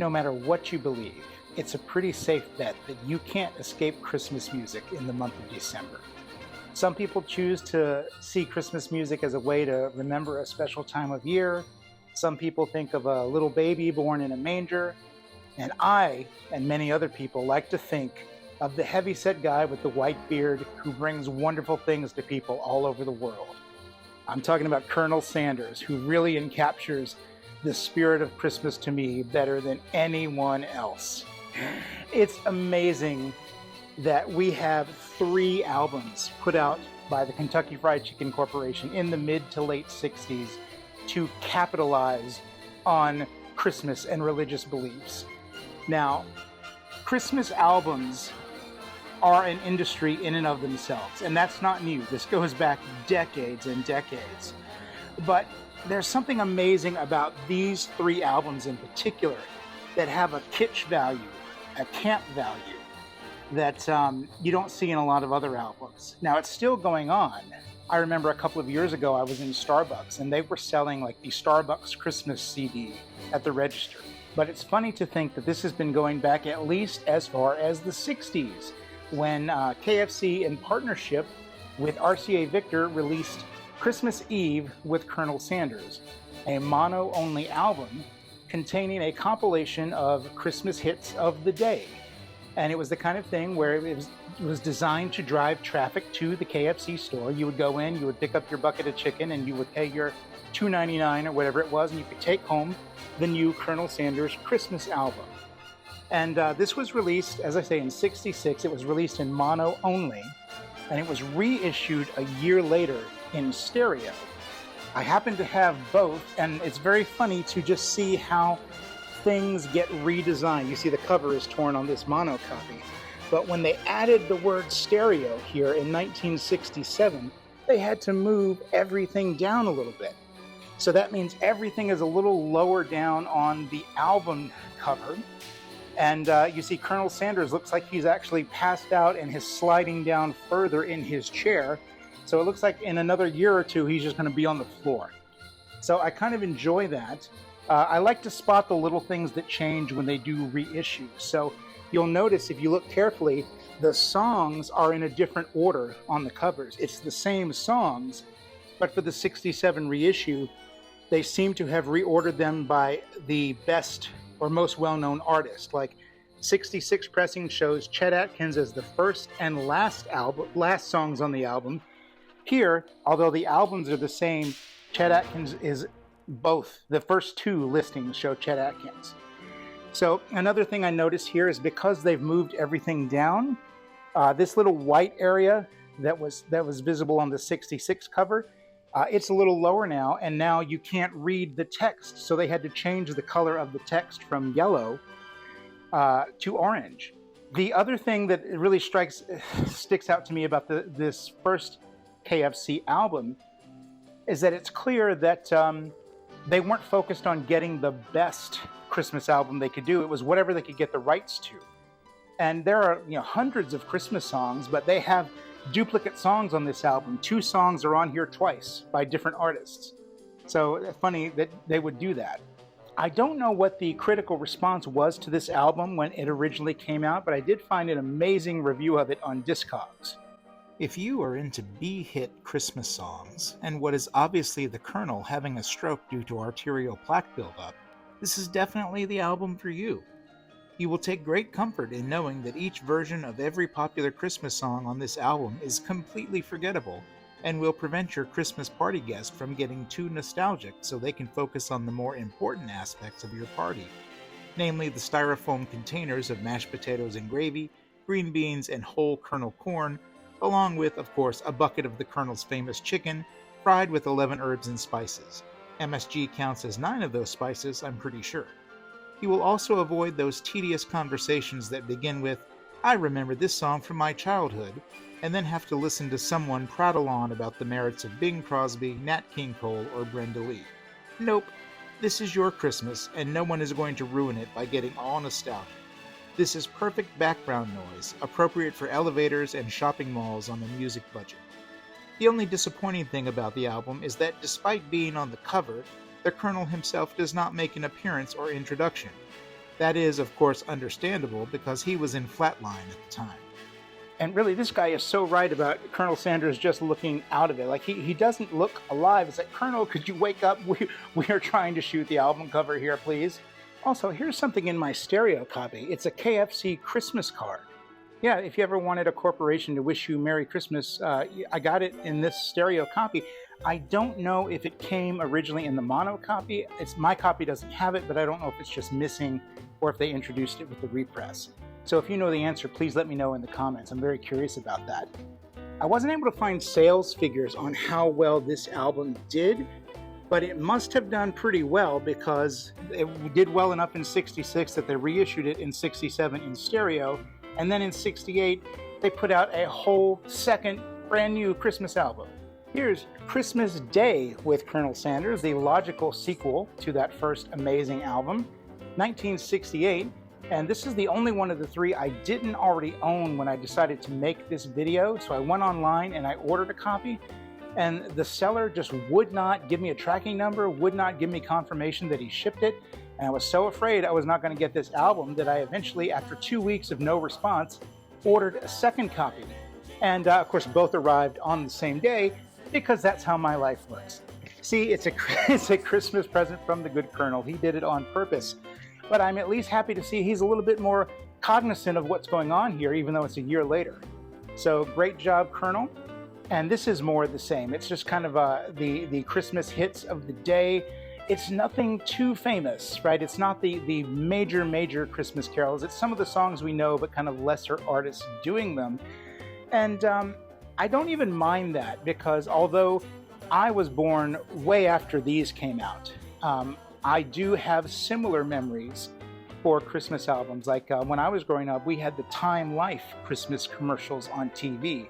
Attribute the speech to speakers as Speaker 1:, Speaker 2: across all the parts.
Speaker 1: no matter what you believe, it's a pretty safe bet that you can't escape Christmas music in the month of December. Some people choose to see Christmas music as a way to remember a special time of year. Some people think of a little baby born in a manger. And I, and many other people, like to think of the heavyset guy with the white beard who brings wonderful things to people all over the world. I'm talking about Colonel Sanders, who really encaptures the spirit of Christmas to me better than anyone else. It's amazing that we have 3 albums put out by the Kentucky Fried Chicken Corporation in the mid to late 60s to capitalize on Christmas and religious beliefs. Now, Christmas albums are an industry in and of themselves, and that's not new. This goes back decades and decades. But there's something amazing about these 3 albums in particular that have a kitsch value, a camp value, that you don't see in a lot of other albums. Now, it's still going on. I remember a couple of years ago, I was in Starbucks, and they were selling like the Starbucks Christmas CD at the register. But it's funny to think that this has been going back at least as far as the 60s, when KFC, in partnership with RCA Victor, released Christmas Eve with Colonel Sanders, a mono-only album containing a compilation of Christmas hits of the day. And it was the kind of thing where it was designed to drive traffic to the KFC store. You would go in, you would pick up your bucket of chicken, and you would pay your $2.99 or whatever it was, and you could take home the new Colonel Sanders Christmas album. And this was released, as I say, in '66. It was released in mono only, and it was reissued a year later in stereo. I happen to have both, and it's very funny to just see how things get redesigned. You see the cover is torn on this mono copy, but when they added the word stereo here in 1967, they had to move everything down a little bit. So that means everything is a little lower down on the album cover. And you see Colonel Sanders looks like he's actually passed out and is sliding down further in his chair. So it looks like in another year or two, he's just going to be on the floor. So I kind of enjoy that. I like to spot the little things that change when they do reissues. So you'll notice if you look carefully, the songs are in a different order on the covers. It's the same songs, but for the '67 reissue, they seem to have reordered them by the best or most well-known artist. Like '66 pressing shows Chet Atkins as the first and last songs on the album. Here, although the albums are the same, Chet Atkins is both. The first 2 listings show Chet Atkins. So another thing I notice here is because they've moved everything down, this little white area that was visible on the '66 cover, it's a little lower now, and now you can't read the text. So they had to change the color of the text from yellow to orange. The other thing that really sticks out to me about this first KFC album is that it's clear that they weren't focused on getting the best Christmas album they could do. It was whatever they could get the rights to. And there are hundreds of Christmas songs, but they have duplicate songs on this album. 2 songs are on here twice by different artists. So funny that they would do that. I don't know what the critical response was to this album when it originally came out, but I did find an amazing review of it on Discogs. If you are into B-hit Christmas songs, and what is obviously the Colonel having a stroke due to arterial plaque buildup, this is definitely the album for you. You will take great comfort in knowing that each version of every popular Christmas song on this album is completely forgettable, and will prevent your Christmas party guest from getting too nostalgic so they can focus on the more important aspects of your party, namely the styrofoam containers of mashed potatoes and gravy, green beans, and whole kernel corn, along with, of course, a bucket of the Colonel's famous chicken, fried with 11 herbs and spices. MSG counts as 9 of those spices, I'm pretty sure. You will also avoid those tedious conversations that begin with, "I remember this song from my childhood," and then have to listen to someone prattle on about the merits of Bing Crosby, Nat King Cole, or Brenda Lee. Nope, this is your Christmas, and no one is going to ruin it by getting all nostalgic. This is perfect background noise, appropriate for elevators and shopping malls on a music budget. The only disappointing thing about the album is that despite being on the cover, the Colonel himself does not make an appearance or introduction.
Speaker 2: That is, of course, understandable because he was in flatline at the time.
Speaker 1: And really, this guy is so right about Colonel Sanders just looking out of it. Like, he doesn't look alive. It's like, Colonel, could you wake up? We are trying to shoot the album cover here, please. Also, here's something in my stereo copy. It's a KFC Christmas card. Yeah, if you ever wanted a corporation to wish you Merry Christmas, I got it in this stereo copy. I don't know if it came originally in the mono copy. My copy doesn't have it, but I don't know if it's just missing or if they introduced it with the repress. So if you know the answer, please let me know in the comments. I'm very curious about that. I wasn't able to find sales figures on how well this album did, but it must have done pretty well because it did well enough in '66 that they reissued it in '67 in stereo, and then in '68 they put out a whole second brand new Christmas album. Here's Christmas Day with Colonel Sanders, the logical sequel to that first amazing album, 1968. And this is the only one of the three I didn't already own when I decided to make this video. So I went online and I ordered a copy, and the seller just would not give me a tracking number, would not give me confirmation that he shipped it. And I was so afraid I was not going to get this album that I eventually, after 2 weeks of no response, ordered a second copy. And of course, both arrived on the same day because that's how my life works. See, it's a Christmas present from the good Colonel. He did it on purpose. But I'm at least happy to see he's a little bit more cognizant of what's going on here, even though it's a year later. So great job, Colonel. And this is more of the same. It's just kind of the Christmas hits of the day. It's nothing too famous, right? It's not the major Christmas carols. It's some of the songs we know, but kind of lesser artists doing them. And I don't even mind that, because although I was born way after these came out, I do have similar memories for Christmas albums. Like when I was growing up, we had the Time Life Christmas commercials on TV.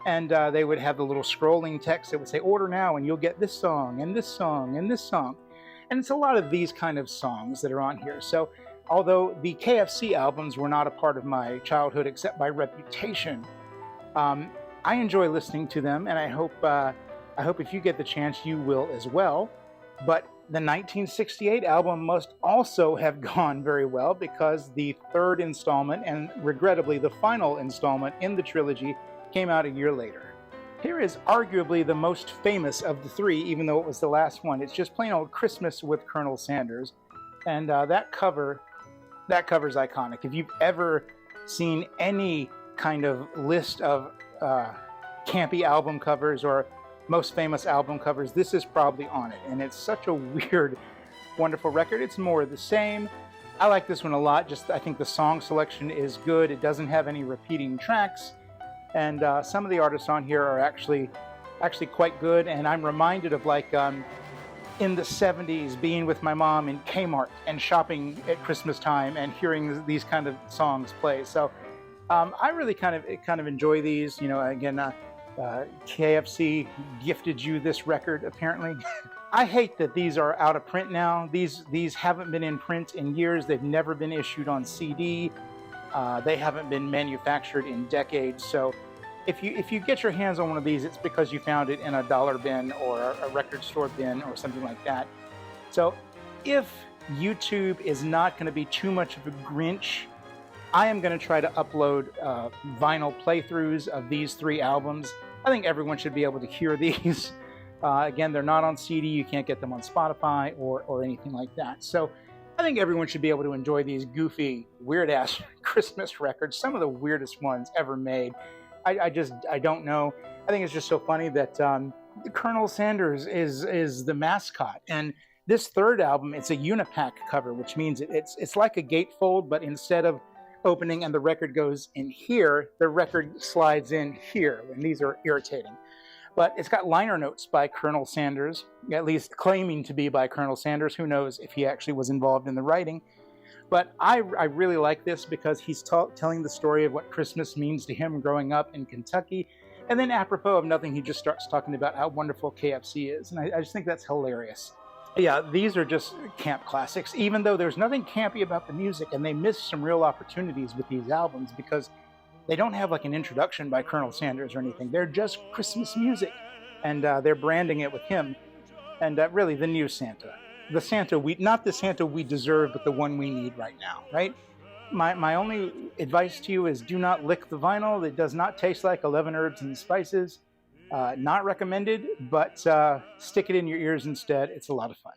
Speaker 1: And they would have the little scrolling text that would say, order now and you'll get this song and this song and this song. And it's a lot of these kind of songs that are on here. So although the KFC albums were not a part of my childhood except by reputation, I enjoy listening to them, and I hope if you get the chance you will as well. But the 1968 album must also have gone very well, because the third installment, and regrettably the final installment in the trilogy, came out a year later. Here is arguably the most famous of the three, even though it was the last one. It's just plain old Christmas with Colonel Sanders. And that cover's iconic. If you've ever seen any kind of list of campy album covers or most famous album covers, this is probably on it. And it's such a weird, wonderful record. It's more of the same. I like this one a lot. I think the song selection is good. It doesn't have any repeating tracks. And some of the artists on here are actually quite good. And I'm reminded of, like, in the 70s, being with my mom in Kmart and shopping at Christmas time and hearing these kind of songs play. So I really kind of enjoy these. You know, again, KFC gifted you this record, apparently. I hate that these are out of print now. These haven't been in print in years. They've never been issued on CD. They haven't been manufactured in decades. So if you get your hands on one of these, it's because you found it in a dollar bin or a record store bin or something like that. So if YouTube is not going to be too much of a Grinch, I am going to try to upload vinyl playthroughs of these three albums. I think everyone should be able to hear these. Again, they're not on CD. You can't get them on Spotify or anything like that. So I think everyone should be able to enjoy these goofy, weird-ass Christmas records, some of the weirdest ones ever made. I don't know. I think it's just so funny that Colonel Sanders is the mascot. And this third album, it's a unipack cover, which means it's like a gatefold, but instead of opening and the record goes in here, the record slides in here, and these are irritating. But it's got liner notes by Colonel Sanders, at least claiming to be by Colonel Sanders. Who knows if he actually was involved in the writing. But I really like this because he's telling the story of what Christmas means to him growing up in Kentucky. And then apropos of nothing, he just starts talking about how wonderful KFC is. And I just think that's hilarious. Yeah, these are just camp classics, even though there's nothing campy about the music, and they missed some real opportunities with these albums because they don't have like an introduction by Colonel Sanders or anything. They're just Christmas music, and they're branding it with him. And really, the new Santa. the Santa not the Santa we deserve, but the one we need right now, right? My only advice to you is do not lick the vinyl. It does not taste like 11 herbs and spices. Not recommended, but stick it in your ears instead. It's a lot of fun.